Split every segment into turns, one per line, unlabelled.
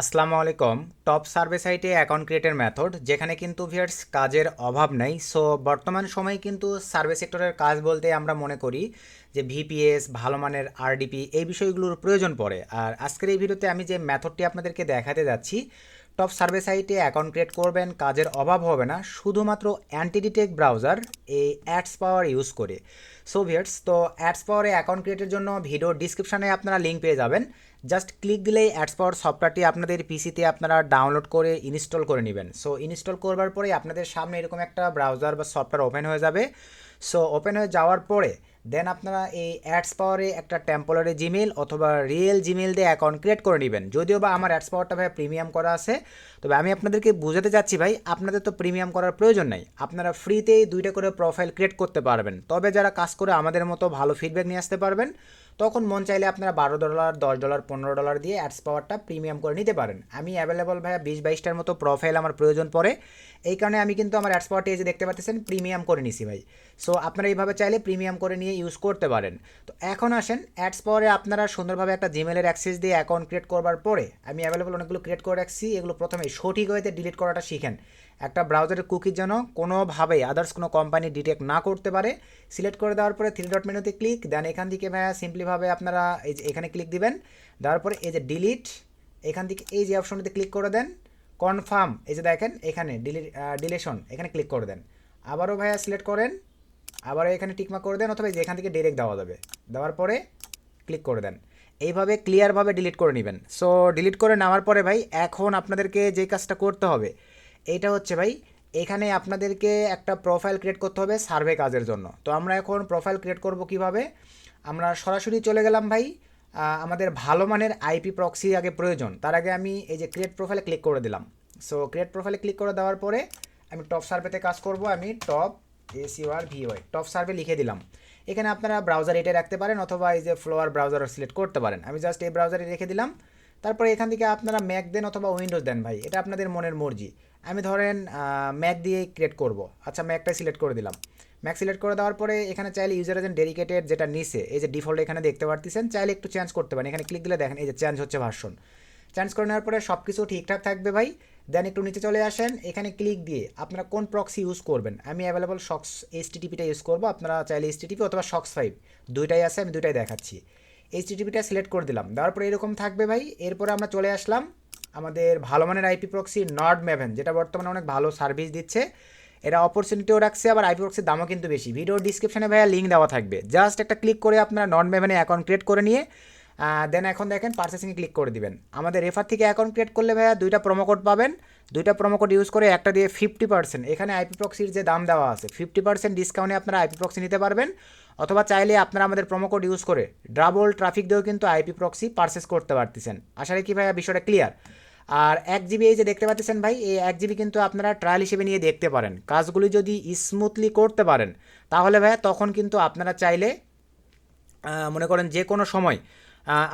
আসসালামু আলাইকুম। Top survey সাইটে অ্যাকাউন্ট ক্রিয়েটের মেথড, যেখানে কিন্তু ভিউয়ার্স কাজের অভাব নেই। সো বর্তমান সময়ে কিন্তু সার্ভে সেক্টরের কাজ বলতে আমরা মনে করি যে ভিপিএস, ভালো মানের আরডিপি, এই বিষয়গুলোর প্রয়োজন পড়ে। আর আজকের এই ভিডিওতে আমি যে মেথডটি আপনাদেরকে দেখাতে যাচ্ছি, টপ সার্ভে সাইটে অ্যাকাউন্ট ক্রিয়েট করবেন, কাজের অভাব হবে না শুধুমাত্র অ্যান্টিডিটেক ব্রাউজার এই অ্যাডস পাওয়ার ইউজ করে। সো ভিউয়ার্স, তো অ্যাডস পাওয়ারে অ্যাকাউন্ট ক্রিয়েটের জন্য ভিডিও ডিসক্রিপশনে আপনারা লিঙ্ক পেয়ে যাবেন। জাস্ট ক্লিক দিলেই অ্যাডস পাওয়ার সফটওয়্যারটি আপনাদের পিসিতে আপনারা ডাউনলোড করে ইনস্টল করে নেবেন। সো ইনস্টল করবার পরে আপনাদের সামনে এরকম একটা ব্রাউজার বা সফটওয়্যার ওপেন হয়ে যাবে। সো ওপেন হয়ে যাওয়ার পরে দেন আপনারা এই অ্যাডস পাওয়ারে একটা টেম্পোরারি জিমেল অথবা রিয়েল জিমেল দিয়ে অ্যাকাউন্ট ক্রিয়েট করে নেবেন। যদিও বা আমার অ্যাডস পাওয়ারটা ভাই প্রিমিয়াম করা আছে, তবে আমি আপনাদেরকে বোঝাতে চাচ্ছি ভাই, আপনাদের তো প্রিমিয়াম করার প্রয়োজন নাই, আপনারা ফ্রিতেই দুইটা করে প্রোফাইল ক্রিয়েট করতে পারবেন। তবে যারা কাজ করে আমাদের মতো ভালো ফিডব্যাক নিয়ে আসতে পারবেন, তখন মন চাইলে আপনারা $12, $10, $15 দিয়ে অ্যাডস পাওয়ারটা প্রিমিয়াম করে নিতে পারেন। আমি অ্যাভেলেবল ভাইয়া 20-22টার মতো প্রোফাইল আমার প্রয়োজন পড়ে, এই কারণে আমি কিন্তু আমার অ্যাডস পাওয়ারটি এই যে দেখতে পাচ্ছেন প্রিমিয়াম করে নিছি ভাই। সো আপনারা এইভাবে চাইলে প্রিমিয়াম করে নিয়ে ইউজ করতে পারেন। তো এখন আসেন অ্যাডস পাওয়ারে আপনারা সুন্দরভাবে একটা জিমেলের অ্যাক্সেস দিয়ে অ্যাকাউন্ট ক্রিয়েট করবার পরে আমি অ্যাভেলেবল অনেকগুলো ক্রিয়েট করে রাখছি। এগুলো প্রথমে সঠিক ওয়েতে ডিলিট করাটা শিখেন। একটা ব্রাউজারের কুকির যেন কোনোভাবেই আদার্স কোনো কোম্পানি ডিটেক্ট না করতে পারে। সিলেক্ট করে দেওয়ার পরে থ্রি ডট মেনুতে ক্লিক দেন, এখান থেকে ভাইয়া সিম্পলিভাবে আপনারা এই যে এখানে ক্লিক দিবেন। দেওয়ার পরে এই যে ডিলিট, এখান থেকে এই যে অপশনটিতে ক্লিক করে দেন। কনফার্ম, এই যে দেখেন এখানে ডিলেশন, এখানে ক্লিক করে দেন। আবারও ভাইয়া সিলেক্ট করেন, আবারও এখানে টিকমার্ক করে দেন, অথবা এই যে এখান থেকে ডিরেক্ট দেওয়া যাবে। দেওয়ার পরে ক্লিক করে দেন। এইভাবে ক্লিয়ারভাবে ডিলিট করে নেবেন। সো ডিলিট করে নেওয়ার পরে ভাই এখন আপনাদেরকে যে কাজটা করতে হবে এইটা হচ্ছে ভাই, এখানে আপনাদেরকে একটা প্রোফাইল ক্রিয়েট করতে হবে সার্ভে কাজের জন্য। তো আমরা এখন প্রোফাইল ক্রিয়েট করব কিভাবে, আমরা সরাসরি চলে গেলাম ভাই। আমাদের ভালো মানের আইপি প্রক্সি আগে প্রয়োজন, তার আগে আমি এই যে ক্রিয়েট প্রোফাইলে ক্লিক করে দিলাম। সো ক্রিয়েট প্রোফাইলে ক্লিক করে দেওয়ার পরে আমি টপ সার্ভেতে কাজ করব। আমি টপ SURVY টপ সার্ভে লিখে দিলাম। এখানে আপনারা ব্রাউজার এটা রাখতে পারেন অথবা এই যে ফ্লোয়ার ব্রাউজার সিলেক্ট করতে পারেন। আমি জাস্ট এই ব্রাউজারে রেখে দিলাম। তারপরে এখান থেকে আপনারা ম্যাক দেন অথবা উইন্ডোজ দেন ভাই, এটা আপনাদের মনের মর্জি। আমি ধরেন ম্যাক দিয়েই ক্রিয়েট করব। আচ্ছা, ম্যাকটাই সিলেক্ট করে দিলাম। ম্যাক সিলেক্ট করে দেওয়ার পরে এখানে চাইলে ইউজার এজেন্ট ডেডিকেটেড যেটা নিচে এই যে ডিফল্ট এখানে দেখতে পারতেছেন, চাইলে একটু চেঞ্জ করতে পারেন। এখানে ক্লিক দিলে দেখেন এই যে চেঞ্জ হচ্ছে ভার্সন। চেঞ্জ করে নেওয়ার পরে সব কিছু ঠিকঠাক থাকবে ভাই। দেন একটু নিচে চলে আসেন, এখানে ক্লিক দিয়ে আপনারা কোন প্রক্সি ইউজ করবেন। আমি অ্যাভেলেবল সক্স HTTPটা ইউজ করবো, আপনারা চাইলে HTTP অথবা SOX5 দুইটাই আছে, আমি দুইটাই দেখাচ্ছি। HTTPটা সিলেক্ট করে দিলাম। দেওয়ার পরে এরকম থাকবে ভাই। এরপরে আমরা চলে আসলাম আমাদের ভালো মানের আইপি প্রক্সি নর্ড ম্যাভেন, যেটা বর্তমানে অনেক ভালো সার্ভিস দিচ্ছে। এরা অপরচুনিটিও রাখছে, আবার আইপি প্রক্সির দামও কিন্তু বেশি। ভিডিও ডিসক্রিপশনে ভাইয়া লিঙ্ক দেওয়া থাকবে, জাস্ট একটা ক্লিক করে আপনারা নর্ড ম্যাভেনে অ্যাকাউন্ট ক্রিয়েট করে নিয়ে দেন এখন দেখেন পারচেসিংয়ে ক্লিক করে দিবেন। আমাদের রেফার থেকে অ্যাকাউন্ট ক্রিয়েট করলে ভাইয়া দুইটা প্রোমো কোড পাবেন। দুইটা প্রোমো কোড ইউজ করে একটা দিয়ে 50%, এখানে আইপি প্রক্সির যে দাম দেওয়া আছে 50% ডিসকাউন্টে আপনারা আইপি প্রক্সি নিতে পারবেন। অথবা চাইলে আপনারা আমাদের প্রোমো কোড ইউজ করে ডাবল ট্রাফিক দিয়েও কিন্তু আইপি প্রক্সি পারচেস করতে পারতেছেন। আশা রাখি ভাইয়া বিষয়টা ক্লিয়ার। আর 1 GB এই যে দেখতে পাচ্ছেন ভাই, এই 1 GB কিন্তু আপনারা ট্রায়াল হিসেবে নিয়ে দেখতে পারেন। কাজগুলি যদি স্মুথলি করতে পারেন তাহলে ভাইয়া তখন কিন্তু আপনারা চাইলে মনে করেন যে কোনো সময়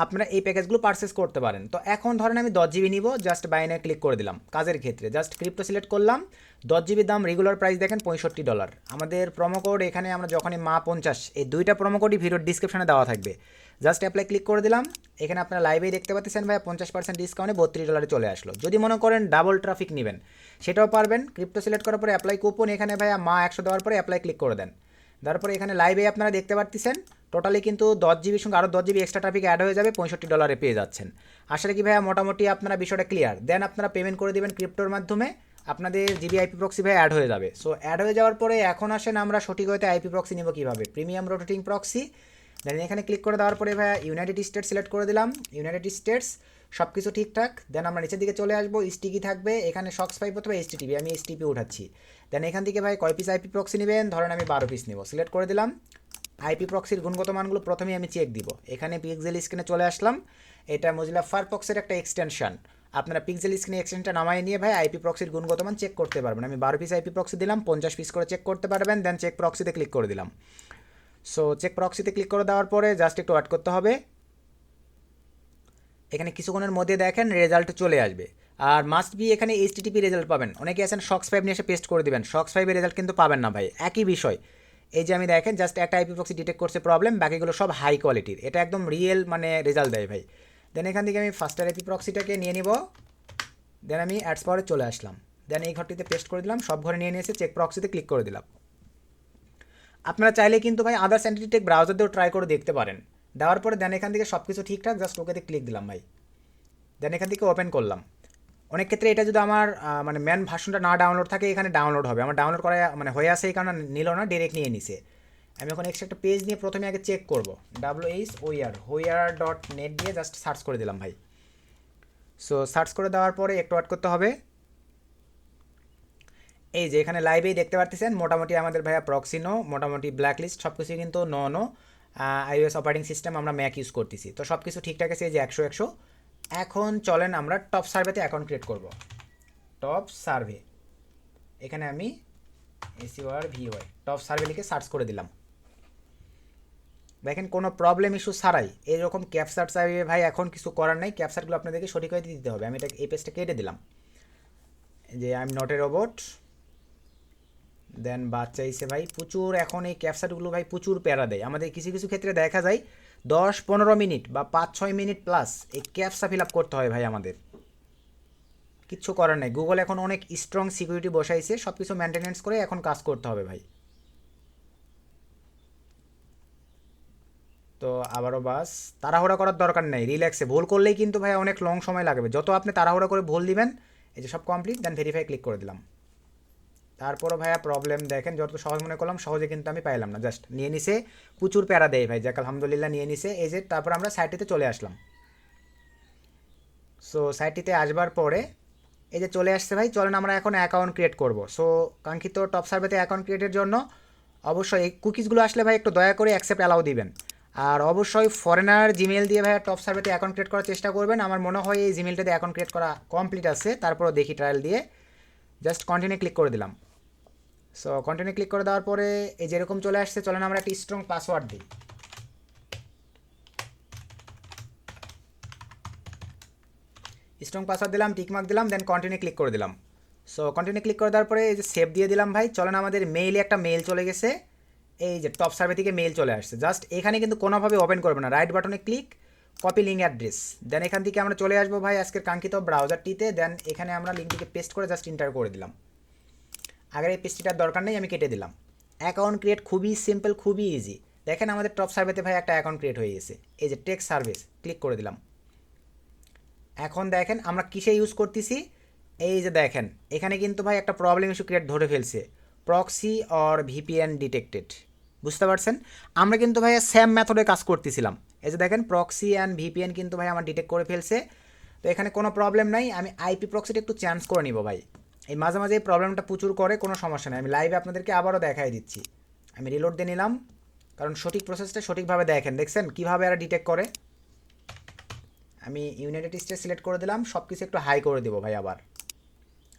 আপনারা এই প্যাকেজগুলো পারচেস করতে পারেন। তো এখন ধরেন আমি 10 GB নিব, জাস্ট বাইনে ক্লিক করে দিলাম। কাজের ক্ষেত্রে জাস্ট ক্রিপ্টো সিলেক্ট করলাম। 10 GB দাম, রেগুলার প্রাইস দেখেন $65। আমাদের প্রোমো কোড এখানে আমরা যখনই মা50, এই দুইটা প্রোমো কোডই ভিডিওর ডিসক্রিপশনে দেওয়া থাকবে। জাস্ট অ্যাপ্লাই ক্লিক করে দিলাম। এখানে আপনারা লাইভেই দেখতে পাচ্ছেন ভাই 50% ডিসকাউন্টে $32 চলে আসলো। যদি মনে করেন ডাবল ট্রাফিক নেবেন সেটাও পারবেন। ক্রিপ্টো সিলেক্ট করার পরে অ্যাপ্লাই কুপন, এখানে ভাইয়া মা100 দেওয়ার পরে অ্যাপ্লাই ক্লিক করে দেন। তারপরে এখানে লাইভে আপনারা দেখতে পাচ্ছেন টোটালি কিন্তু 10 GB সঙ্গে আরও 10 GB এক্সট্রা ট্রাফিক অ্যাড হয়ে যাবে, $65 পেয়ে যাচ্ছেন। আসলে কি ভাইয়া মোটামুটি আপনারা বিষয়টা ক্লিয়ার। দেন আপনারা পেমেন্ট করে দেবেন ক্রিপ্টোর মাধ্যমে, আপনাদের জিবি আইপি প্রক্সি ভাই অ্যাড হয়ে যাবে। সো অ্যাড হয়ে যাওয়ার পরে এখন আসেন আমরা সঠিক হইতে আইপি প্রক্সি নিব কীভাবে, প্রিমিয়াম রোটেটিং প্রক্সি। দেন এখানে ক্লিক করে দেওয়ার পরে ভাইয়া ইউনাইটেড স্টেটস সিলেক্ট করে দিলাম। ইউনাইটেড স্টেটস সব কিছু ঠিকঠাক। দেন আমরা নিচের দিকে চলে আসবো, স্টিকি থাকবে এখানে SOX5 অথবা HTTP, আমি HTTP উঠাচ্ছি। দেন এখান থেকে ভাই কয় পিস আইপি প্রক্সি নেবেন, ধরেন আমি 12 পিস নেব, সিলেক্ট করে দিলাম। আইপি প্রক্সির গুণগত মানগুলো প্রথমেই আমি চেক দিব। এখানে পিক্সেল স্ক্রিনে চলে আসলাম। এটা মজিলা ফায়ারফক্সের একটা এক্সটেনশন। আপনারা পিক্সেল স্ক্রিনে এক্সটেনশনটা নামায় নিয়ে ভাই আইপি প্রক্সির গুণগত মান চেক করতে পারবেন। আমি 12 পিস আইপি প্রক্সি দিলাম, 50 পিস করে চেক করতে পারবেন। দেন চেক প্রক্সিতে ক্লিক করে দিলাম। সো চেক প্রক্সিতে ক্লিক করে দেওয়ার পরে জাস্ট একটু ওয়েট করতে হবে। এখানে কিছুক্ষণের মধ্যে দেখেন রেজাল্ট চলে আসবে। আর মাস্ট বি এখানে HTTP রেজাল্ট পাবেন। অনেকে আছেন SOX5 নিয়ে এসে পেস্ট করে দেবেন, SOX5 এর রেজাল্ট কিন্তু পাবেন না ভাই, একই বিষয়। এই যে আমি দেখেন জাস্ট একটা আইপি প্রক্সি ডিটেক্ট করছে প্রবলেম, বাকিগুলো সব হাই কোয়ালিটির, এটা একদম রিয়েল মানে রেজাল্ট দেয় ভাই। দেন এখান থেকে আমি ফাস্টার আইপি প্রক্সিটাকে নিয়ে নিব। দেন আমি অ্যাডস পাওয়ারে চলে আসলাম, দেন এই ঘরটিতে পেস্ট করে দিলাম, সব ঘরে নিয়ে নিয়েছে, চেক প্রক্সিতে ক্লিক করে দিলাম। আপনারা চাইলে কিন্তু ভাই আদার্স এন্টিটি টেক ব্রাউজার দিয়েও ট্রাই করে দেখতে পারেন। দেওয়ার পরে দেন এখান থেকে সব কিছু ঠিকঠাক, জাস্ট ওকেতে ক্লিক দিলাম ভাই, দেন এখান থেকে ওপেন করলাম। অনেক ক্ষেত্রে এটা যদি আমার মানে ম্যান ভার্সনটা না ডাউনলোড থাকে, এখানে ডাউনলোড হবে, আমার ডাউনলোড করা মানে হয়ে আসে, এই কারণে নিল না, ডিরেক্ট নিয়ে নিছে। আমি এখন এক্সট্রা একটা পেজ নিয়ে প্রথমে আগে চেক করবো, WHOER.net দিয়ে জাস্ট সার্চ করে দিলাম ভাই। সো সার্চ করে দেওয়ার পরে একটু ওয়েট করতে হবে। এই যে এখানে লাইভেই দেখতে পাচ্ছেন মোটামুটি আমাদের ভাইয়া প্রক্সি নো, মোটামুটি ব্ল্যাকলিস্ট সব কিছু কিন্তু নো iOS অপারেটিং সিস্টেম, আমরা ম্যাক ইউজ করতেছি, তো সব কিছু ঠিকঠাক আছে, এই যে 100। এখন চলেন আমরা টপ সার্ভেতে অ্যাকাউন্ট ক্রিয়েট করব। টপ সার্ভে, এখানে আমি SURVY টপ সার্ভে লিখে সার্চ করে দিলাম। দেখেন কোনো প্রবলেম ইস্যু ছাড়াই এইরকম ক্যাপচার চাইবে ভাই, এখন কিছু করার নাই, ক্যাপচারগুলো আপনাদেরকে সঠিকভাবে দিতে হবে। আমি এটা এই পেজটা কেটে দিলাম, যে I am not a robot. দেন বাচ্চা হিসে ভাই প্রচুর, এখন এই ক্যাপচারগুলো ভাই প্রচুর প্যারা দেয় আমাদের, কিছু কিছু ক্ষেত্রে দেখা যায় 10-15 মিনিট বা 5-6 মিনিট প্লাস এই ক্যাপচা ফিল আপ করতে হয় ভাই আমাদের, কিচ্ছু করার নাই। গুগল এখন অনেক স্ট্রং সিকিউরিটি বসাইছে, সব কিছু মেনটেনেন্স করে এখন কাজ করতে হবে ভাই। তো আবারও বাস, তাড়াহুড়া করার দরকার নেই, রিল্যাক্সে, ভুল করলেই কিন্তু ভাই অনেক লং সময় লাগবে, যত আপনি তাড়াহুড়া করে ভুল দিবেন। এই যে সব কমপ্লিট, দেন ভেরিফাই ক্লিক করে দিলাম। তারপরও ভাইয়া প্রবলেম দেখেন, যত সহজ মনে করলাম সহজে কিন্তু আমি পাইলাম না, জাস্ট নিয়ে নিছে, প্রচুর প্যারা দেয় ভাই, যাক আলহামদুলিল্লাহ নিয়ে নিছে। এই যে তারপর আমরা সাইটটিতে চলে আসলাম। সো সাইটটিতে আসবার পরে এই যে চলে আসছে ভাই, চলেন আমরা এখন অ্যাকাউন্ট ক্রিয়েট করব। সো কাঙ্ক্ষিত টপ সার্ভেতে অ্যাকাউন্ট ক্রিয়েটের জন্য অবশ্যই এই কুকিজগুলো আসলে ভাই একটু দয়া করে অ্যাকসেপ্ট অ্যালাউ দিবেন। আর অবশ্যই ফরেনার জিমেল দিয়ে ভাই টপ সার্ভেতে অ্যাকাউন্ট ক্রিয়েট করার চেষ্টা করবেন। আমার মনে হয় এই জিমেলটাতে অ্যাকাউন্ট ক্রিয়েট করা কমপ্লিট আছে, তারপরও দেখি ট্রায়াল দিয়ে, জাস্ট কন্টিনিউ ক্লিক করে দিলাম। সো কন্টিনিউ ক্লিক করে দেওয়ার পরে এই যেরকম চলে আসছে, চলেন আমরা একটা স্ট্রং পাসওয়ার্ড দিই। স্ট্রং পাসওয়ার্ড দিলাম, টিকমার্ক দিলাম, দেন কন্টিনিউ ক্লিক করে দিলাম। সো কন্টিনিউ ক্লিক করে দেওয়ার পরে এই যে সেভ দিয়ে দিলাম ভাই। চলেন আমাদের মেইলে একটা মেইল চলে গেছে, এই যে টপ সার্ভে থেকে মেইল চলে আসছে, জাস্ট এখানে কিন্তু কোনোভাবে ওপেন করবে না, রাইট বাটনে ক্লিক, কপি লিঙ্ক অ্যাড্রেস, দেন এখান থেকে আমরা চলে আসবো ভাই আজকের কাঙ্ক্ষিত ব্রাউজারটিতে, দেন এখানে আমরা লিঙ্কটিকে পেস্ট করে জাস্ট ইন্টার করে দিলাম। আগের এই পেস্টটিটার দরকার নেই, আমি কেটে দিলাম। অ্যাকাউন্ট ক্রিয়েট খুবই সিম্পল, খুবই ইজি। দেখেন আমাদের টপ সার্ভেতে ভাই একটা অ্যাকাউন্ট ক্রিয়েট হয়ে গেছে, এই যে টেক সার্ভিস, ক্লিক করে দিলাম। এখন দেখেন আমরা কিসে ইউজ করতেছি, এই যে দেখেন এখানে কিন্তু ভাই একটা প্রবলেম ইস্যু ক্রিয়েট ধরে ফেলছে, প্রক্সি অর ভিপিএন ডিটেক্টেড, বুঝতে পারছেন। আমরা কিন্তু ভাই সেম মেথডে কাজ করতেছিলাম, এই যে দেখেন প্রক্সি অ্যান্ড ভিপিএন কিন্তু ভাই আমার ডিটেক্ট করে ফেলছে। তো এখানে কোনো প্রবলেম নাই, আমি আইপি প্রক্সিটা একটু চেঞ্জ করে নিব ভাই, এই মাঝে মাঝে এই প্রবলেমটা প্রচুর করে, কোনো সমস্যা নেই, আমি লাইভে আপনাদেরকে আবারও দেখাই দিচ্ছি। আমি রিলোড দিয়ে নিলাম, কারণ সঠিক প্রসেসটা সঠিকভাবে দেখেন, দেখছেন কীভাবে এরা ডিটেক্ট করে। আমি ইউনাইটেড স্টেটস সিলেক্ট করে দিলাম, সব কিছু একটু হাই করে দেবো ভাই আবার।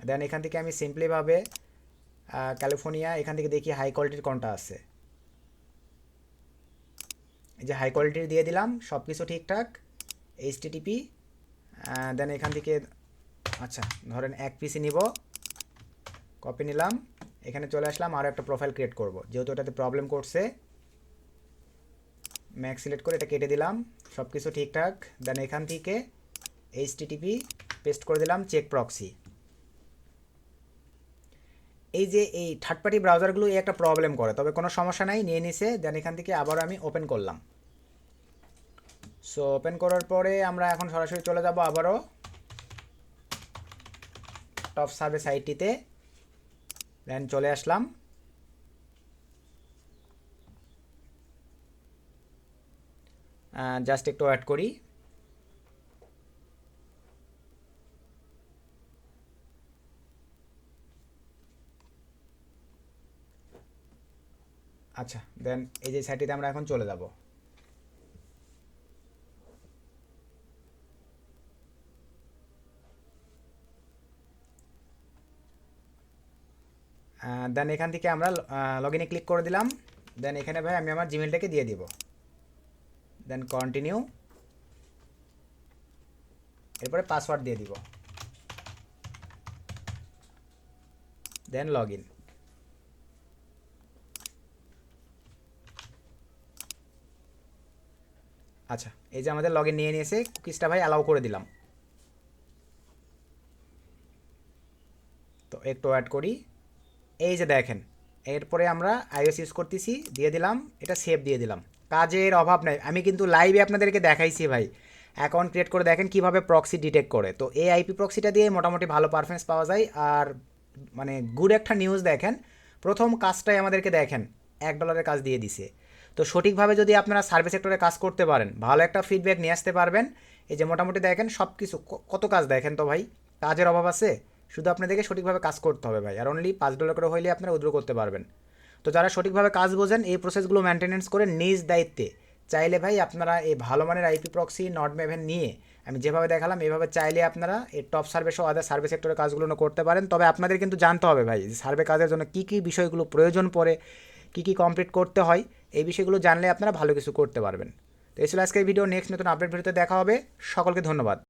দেন এখান থেকে আমি সিম্পলিভাবে ক্যালিফোর্নিয়া, এখান থেকে দেখি হাই কোয়ালিটির কোনটা আছে, এই যে হাই কোয়ালিটির দিয়ে দিলাম, সব কিছু ঠিকঠাক, HTTP। দেন এখান থেকে আচ্ছা ধরেন 1 পিসি নিব, কপি নিলাম, এখানে চলে আসলাম, আরও একটা প্রোফাইল ক্রিয়েট করব, যেহেতু এটাতে প্রবলেম করছে, ম্যাক সিলেক্ট করে এটা কেটে দিলাম, সব কিছু ঠিকঠাক। দেন এখান থেকে HTTP পেস্ট করে দিলাম, চেক প্রক্সি। এই যে এই থার্ড পার্টি ব্রাউজারগুলো এই একটা প্রবলেম করে, তবে কোনো সমস্যা নাই, নিয়ে নিছে। দেন এখান থেকে আবার আমি ওপেন করলাম। সো ওপেন করার পরে আমরা এখন সরাসরি চলে যাব আবারও টপ সার্ভে সাইটটিতে, দেন চলে আসলাম। জাস্ট একটু ওয়েট করি। আচ্ছা দেন এই যে সাইটটিতে আমরা এখন চলে যাব। দেন এখান থেকে আমরা লগ ইনে ক্লিক করে দিলাম। দেন এখানে ভাই আমি আমার জিমেলটাকে দিয়ে দিব, দেন কন্টিনিউ, এরপরে পাসওয়ার্ড দিয়ে দিব, দেন লগ ইন। আচ্ছা এই যে আমাদের লগ ইন নিয়ে নিয়েছে, কুকিজটা ভাই অ্যালাউ করে দিলাম। একটু অ্যাড করি। এই যে দেখেন, এরপরে আমরা iOS ইউজ করতেছি, দিয়ে দিলাম, এটা সেভ দিয়ে দিলাম। কাজের অভাব নাই, আমি কিন্তু লাইভে আপনাদেরকে দেখাইছি ভাই অ্যাকাউন্ট ক্রিয়েট করে দেখেন কিভাবে প্রক্সি ডিটেক্ট করে। তো এই আইপি প্রক্সিটা দিয়ে মোটামুটি ভালো পারফরমেন্স পাওয়া যায়। আর মানে গুড একটা নিউজ দেখেন, প্রথম কাজটাই আমাদেরকে দেখেন $1 কাজ দিয়ে দিছে। তো সঠিকভাবে যদি আপনারা সার্ভিস সেক্টরে কাজ করতে পারেন, ভালো একটা ফিডব্যাক নিয়ে আসতে পারবেন। এই যে মোটামুটি দেখেন সব কিছু কত কাজ দেখেন তো ভাই, কাজের অভাব আছে? শুধু আপনাদেরকে সঠিকভাবে কাজ করতে হবে ভাই, আর অনলি $5 করে হইলে আপনারা উইথড্র করতে পারবেন। তো যারা সঠিকভাবে কাজ বোঝেন, এই প্রসেসগুলো মেনটেনেন্স করে নিজ দায়িত্বে চাইলে ভাই আপনারা এই ভালো মানের আইপি প্রক্সি নট মেভেন নিয়ে আমি যেভাবে দেখালাম এভাবে চাইলে আপনারা এই টপ সার্ভে সহ আদার সার্ভে সেক্টরের কাজগুলো করতে পারেন। তবে আপনাদের কিন্তু জানতে হবে ভাই যে সার্ভে কাজের জন্য কী কী বিষয়গুলো প্রয়োজন পড়ে, কী কী কমপ্লিট করতে হয়, এই বিষয়গুলো জানলে আপনারা ভালো কিছু করতে পারবেন। তো এই ছিল আজকের ভিডিও, নেক্সট নতুন আপডেট ভিডিওতে দেখা হবে। সকলকে ধন্যবাদ।